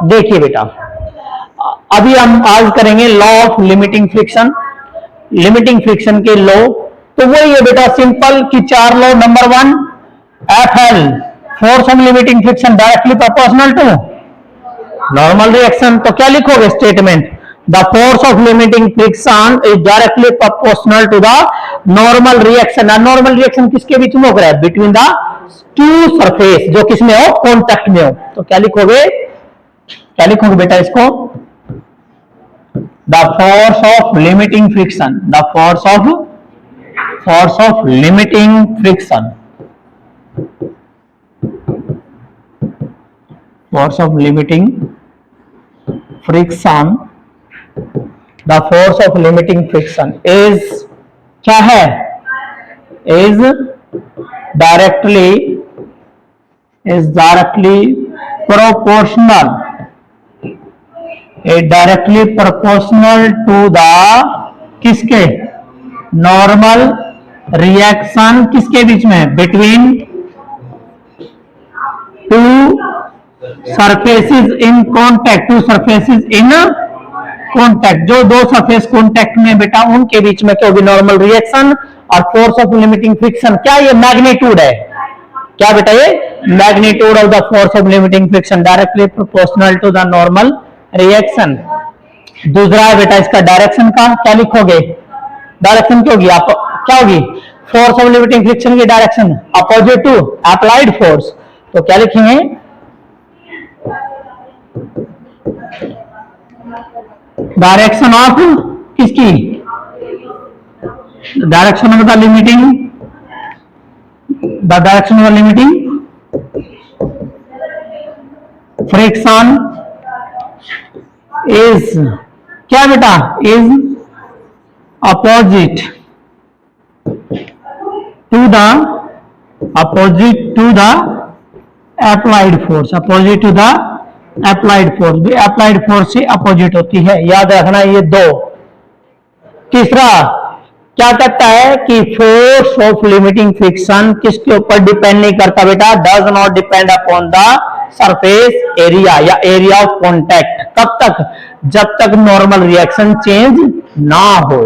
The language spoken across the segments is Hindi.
देखिए बेटा, अभी हम आज करेंगे law of limiting friction. Limiting friction के लॉ तो वही है बेटा, सिंपल कि चार law. Number one, F L, force of limiting friction directly proportional to normal reaction. तो क्या लिखोगे statement, the force of limiting friction is directly proportional to the normal reaction. Normal reaction किसके बीच में हो रहा है, बिटवीन द टू सरफेस, जो किसमें हो, कॉन्टैक्ट में हो। तो क्या लिखोगे, क्या लिखोगे बेटा इसको, the force of limiting friction, the force of limiting friction, force of limiting friction, the force of limiting friction is क्या है, is directly proportional, is directly proportional to the किसके, नॉर्मल रिएक्शन किसके बीच में, between two surfaces in contact, to surfaces in contact, जो दो सरफेस कॉन्टैक्ट में बेटा उनके बीच में क्या होगी, नॉर्मल रिएक्शन। और फोर्स ऑफ लिमिटिंग फ्रिक्शन क्या, ये मैग्नीट्यूड है, क्या बेटा ये magnitude of the force of limiting friction directly proportional to the normal reaction. दूसरा है बेटा इसका डायरेक्शन का, क्या लिखोगे, डायरेक्शन क्या होगी, आप क्या होगी, फोर्स ऑफ लिमिटिंग फ्रिक्शन की direction opposite to applied force. तो क्या लिखेंगे, डायरेक्शन ऑफ किसकी, direction of the limiting, the direction of limiting friction is क्या बेटा, is opposite to the applied force, opposite to the applied force, भी अप्लाइड फोर्स से अपोजिट होती है, याद रखना ये दो। तीसरा क्या कहता है कि फोर्स ऑफ लिमिटिंग फ्रिक्शन किसके ऊपर डिपेंड नहीं करता बेटा, does not depend upon the surface area या एरिया ऑफ कॉन्टैक्ट। कब तक, जब तक नॉर्मल रिएक्शन चेंज ना हो।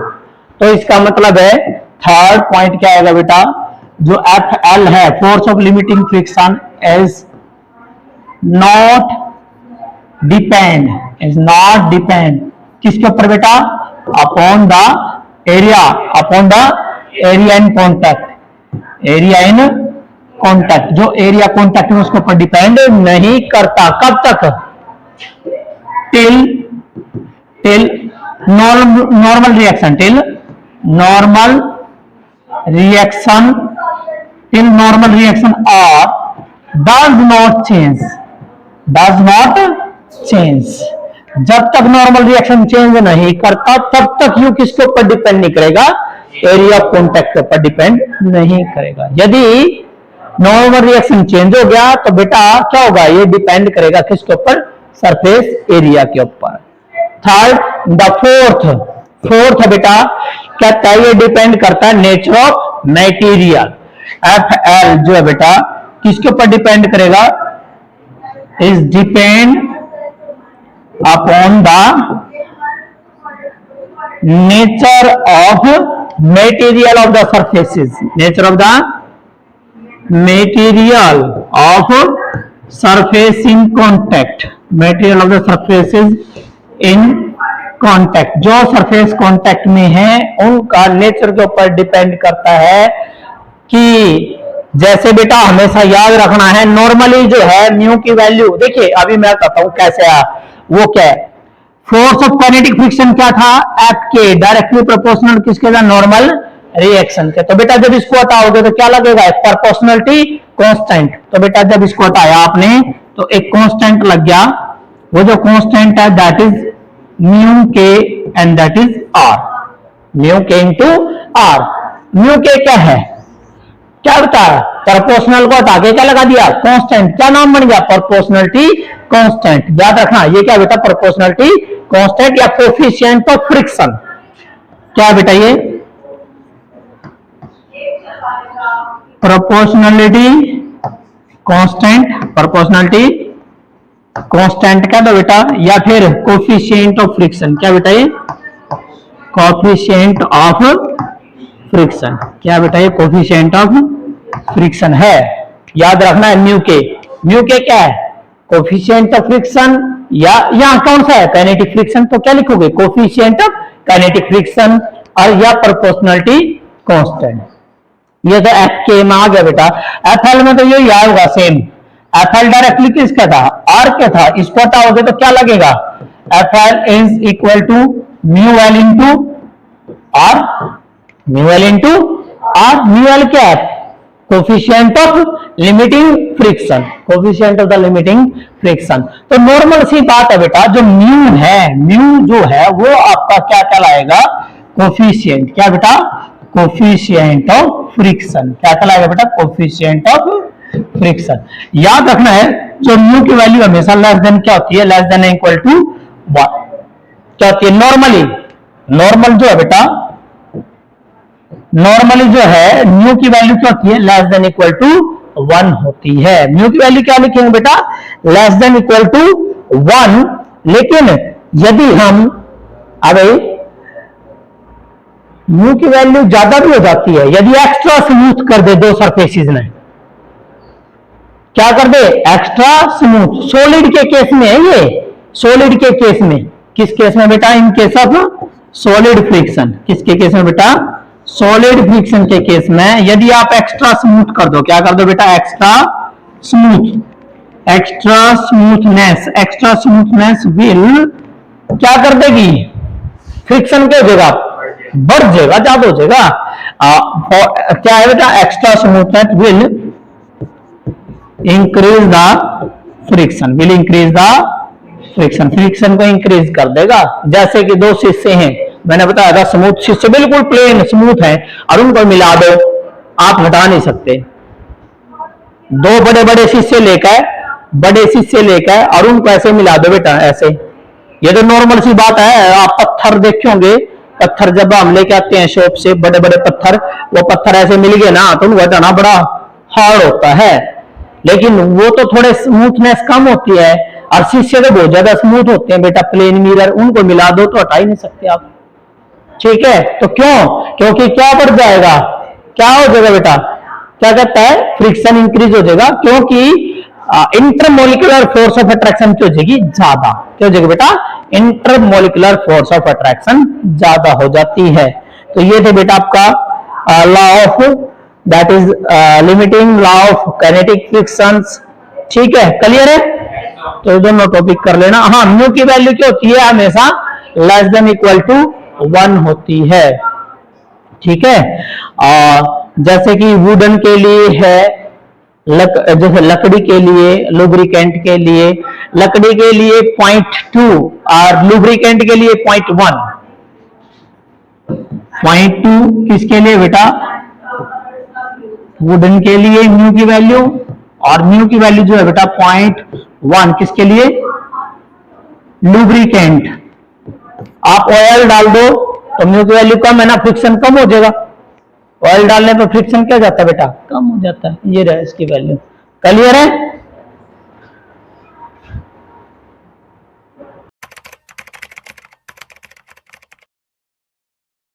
तो इसका मतलब है थर्ड पॉइंट क्या आएगा बेटा, जो एफ एल है, force of limiting friction is not depend किसके ऊपर बेटा, upon the area in contact, जो एरिया कॉन्टैक्ट में उसके ऊपर डिपेंड नहीं करता। कब तक, till normal reaction, till normal reaction और डज नॉट चेंज। जब तक नॉर्मल रिएक्शन चेंज नहीं करता तब तक यू किसके ऊपर डिपेंड नहीं करेगा, एरिया ऑफ कॉन्टैक्ट के ऊपर डिपेंड नहीं करेगा। यदि नॉर्मल रिएक्शन चेंज हो गया तो बेटा क्या होगा, ये डिपेंड करेगा किसके ऊपर, सरफेस एरिया के ऊपर। थर्ड, द फोर्थ बेटा कहता है ये डिपेंड करता है nature of material. F L जो है बेटा किसके ऊपर डिपेंड करेगा, is depend upon the nature of material of the surfaces, nature of the material of surface in contact, material of the surfaces in contact, जो सरफेस कॉन्टैक्ट में है उनका नेचर के ऊपर डिपेंड करता है। कि जैसे बेटा हमेशा याद रखना है, नॉर्मली जो है म्यू की वैल्यू, देखिए अभी मैं कहता हूं कैसे है, वो क्या है, फोर्स ऑफ काइनेटिक फ्रिक्शन क्या था, एफ के, डायरेक्टली प्रोपोर्शनल किसके था, नॉर्मल रिएक्शन के। तो बेटा जब इसको हटाओगे तो क्या लगेगा, प्रोपोर्शनलिटी कांस्टेंट। तो बेटा जब इसको हटाया आपने तो एक कांस्टेंट लग गया, वो जो कांस्टेंट है that is mu K and that is R, mu K into R. Mu K क्या है, क्या बता, प्रोपोर्शनल को हटा के क्या लगा दिया, कांस्टेंट। क्या नाम बन गया, प्रोपोर्शनलिटी कांस्टेंट। याद रखना ये क्या बेटा, प्रोपोर्शनलिटी कांस्टेंट या कोएफिशिएंट ऑफ फ्रिक्शन। क्या बेटा ये प्रोपोर्शनलिटी कांस्टेंट, प्रोपोर्शनलिटी कांस्टेंट कह दो बेटा, या फिर कोफिशिएंट ऑफ फ्रिक्शन। क्या बेटा ये कोफिशिएंट ऑफ फ्रिक्शन, क्या बेटा ये कोफिशिएंट ऑफ फ्रिक्शन है। याद रखना है म्यू के क्या है कोफिशिएंट ऑफ फ्रिक्शन, या यहां कौन सा है काइनेटिक फ्रिक्शन, तो क्या लिखोगे कोफिशिएंट ऑफ काइनेटिक फ्रिक्शन, और या प्रोपोर्शनलिटी कांस्टेंट। ये तो एफ के में आ गया बेटा। एफ एल में तो यही आएगा सेम। एफ एल डायरेक्टली किसका था आर क्या था, इसको हटाओगे तो क्या लगेगा F L is equal to mu L into R, mu L into R. Mu L क्या है coefficient of limiting friction, coefficient of the limiting friction. तो नॉर्मल सी बात है बेटा, जो म्यू है, म्यू जो है वो आपका क्या कहलाएगा कोफिशिएंट, क्या बेटा कोफिशिएंट ऑफ फ्रिक्शन, क्या कहलाएगा बेटा कोफिशिएंट ऑफ फ्रिक्शन। याद रखना है जो म्यू की वैल्यू हमेशा लेस देन क्या होती है, लेस देन इक्वल टू 1 क्या होती है नॉर्मली। नॉर्मल जो है बेटा, नॉर्मली जो है म्यू की वैल्यू क्या होती है लेस देन इक्वल टू 1 होती है। म्यू की वैल्यू क्या लिखेंगे बेटा लेस देन इक्वल टू 1। लेकिन यदि हम अब म्यू की वैल्यू ज्यादा भी हो जाती है, यदि एक्स्ट्रा स्मूथ कर दे दो सरफेसेस ने, क्या कर दे एक्स्ट्रा स्मूथ, सॉलिड के केस में है ये, सॉलिड के केस में, किस केस में बेटा in case of solid friction, किसके केस में बेटा सॉलिड फ्रिक्शन के केस में यदि आप एक्स्ट्रा स्मूथ कर दो, क्या कर दो बेटा extra smooth, extra smoothness, extra smoothness will क्या कर देगी फ्रिक्शन क्या हो जाएगा बढ़ जाएगा, ज्यादा हो जाएगा। क्या है बेटा extra smoothness will increase the friction, will increase the friction, friction को इंक्रीज कर देगा। जैसे कि दो शीशे हैं, मैंने बताया था स्मूथ शीशे बिल्कुल प्लेन स्मूथ है और उनको मिला दो, आप हटा नहीं सकते। दो बड़े बड़े शीशे लेकर, बड़े शीशे लेकर और उनको ऐसे मिला दो बेटा ऐसे, ये तो नॉर्मल सी बात है। आप पत्थर देखे होंगे, पत्थर जब हम लेके आते हैं शॉप से बड़े बड़े पत्थर, वो पत्थर ऐसे मिल गए ना तो उनको हटाना बड़ा हार्ड होता है, लेकिन वो तो थोड़े स्मूथनेस कम होती है और शीशे तो बहुत ज्यादा स्मूथ होते हैं बेटा, प्लेन मिरर, उनको मिला दो तो हटा ही नहीं सकते आप। ठीक है, तो क्यों, क्योंकि क्या बढ़ जाएगा, क्या हो जाएगा बेटा, क्या कहता है फ्रिक्शन इंक्रीज हो जाएगा, क्योंकि इंटरमोलिकुलर फोर्स ऑफ अट्रैक्शन क्या हो जाएगी ज्यादा, क्या हो जाएगी बेटा इंटरमोलिकुलर फोर्स ऑफ अट्रैक्शन ज्यादा हो जाती है। तो ये थे बेटा आपका law of that is limiting law of kinetic frictions. ठीक है, क्लियर है, तो ये दोनों टॉपिक कर लेना। हाँ, म्यू की वैल्यू क्या होती है हमेशा लेस देन इक्वल टू 1 होती है। ठीक है, जैसे कि वुडन के लिए है, जैसे लकड़ी के लिए, लुब्रिकेंट के लिए, लकड़ी के लिए 0.2 और लुब्रिकेंट के लिए 0.1। 0.2 किसके लिए बेटा वुडन के लिए म्यू की वैल्यू, और म्यू की वैल्यू जो है बेटा 0.1 किसके लिए लुब्रिकेंट। आप ऑयल डाल दो तो म्यू की वैल्यू कम है ना, फ्रिक्शन कम हो जाएगा, ऑयल डालने पर फ्रिक्शन क्या जाता है बेटा कम हो जाता है। ये रहा इसकी वैल्यू, क्लियर है।